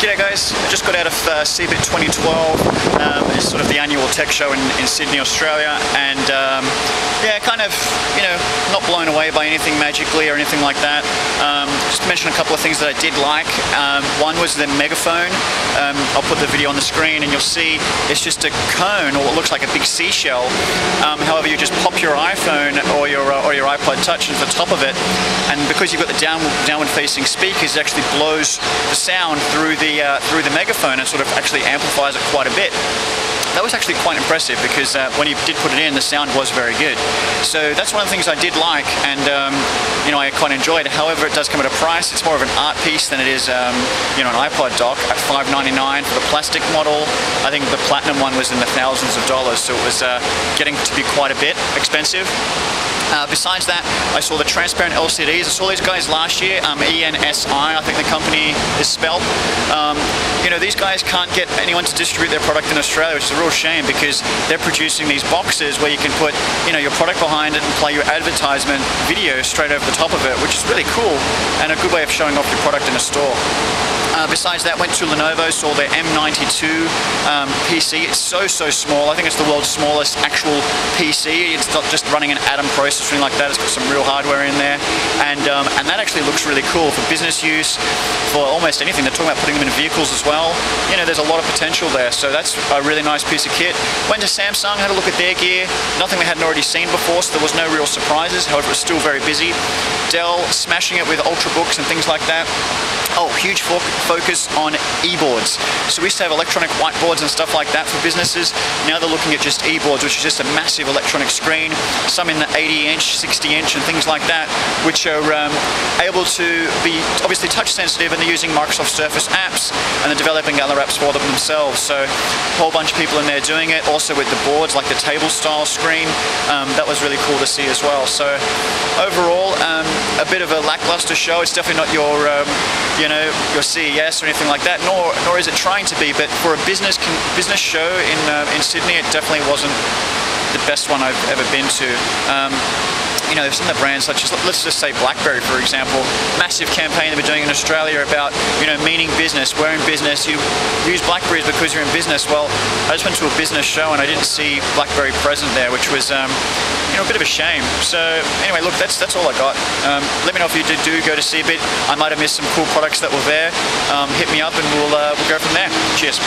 G'day guys, I just got out of CeBIT 2012. It's sort of the annual tech show in Sydney, Australia, and yeah, kind of, you know, not blown away by anything magically or anything like that. Just to mention a couple of things that I did like. One was the megaphone. I'll put the video on the screen and you'll see it's just a cone, or what looks like a big seashell. However, you just pop your iPhone or your iPod Touch into the top of it, and because you've got the downward facing speakers, it actually blows the sound through the megaphone and sort of actually amplifies it quite a bit. That was actually quite impressive because when you did put it in, the sound was very good. So that's one of the things I did like, and you know, I quite enjoyed. However, it does come at a price. It's more of an art piece than it is you know, an iPod dock at $5.99 for the plastic model. I think the platinum one was in the thousands of dollars, so it was getting to be quite a bit expensive. Besides that, I saw the transparent LCDs. I saw these guys last year, ENSI, I think the company is spelled. You know, these guys can't get anyone to distribute their product in Australia, which is a real shame, because they're producing these boxes where you can put, you know, your product behind it and play your advertisement video straight over the top of it, which is really cool and a good way of showing off your product in a store. Besides that, went to Lenovo, saw their M92 PC. It's so small. I think it's the world's smallest actual PC. It's not just running an Atom processor like that. It's got some real hardware in there, and that actually looks really cool for business use, for almost anything. They're talking about putting them in vehicles as well. You know, there's a lot of potential there, so that's a really nice piece of kit. Went to Samsung, had a look at their gear. Nothing we hadn't already seen before, so there was no real surprises. However, it was still very busy. Dell, smashing it with Ultrabooks and things like that. Oh, huge focus on e-boards. So we used to have electronic whiteboards and stuff like that for businesses. Now they're looking at just e-boards, which is just a massive electronic screen, some in the 80-inch, 60-inch and things like that, which are able to be obviously touch sensitive, and they're using Microsoft Surface apps, and they're developing other apps for them themselves. So a whole bunch of people in there doing it. Also with the boards, like the table style screen, that was really cool to see as well. So overall, a bit of a lackluster show. It's definitely not your you know, your CES or anything like that, nor is it trying to be. But for a business show in Sydney, it definitely wasn't the best one I've ever been to. You know, some of the brands such as, let's just say BlackBerry, for example, massive campaign they've been doing in Australia about, you know, meaning business. We're in business. You use BlackBerries because you're in business. Well, I just went to a business show and I didn't see BlackBerry present there, which was, you know, a bit of a shame. So anyway, look, that's all I got. Let me know if you do go to CeBIT. I might have missed some cool products that were there. Hit me up and we'll go from there. Cheers.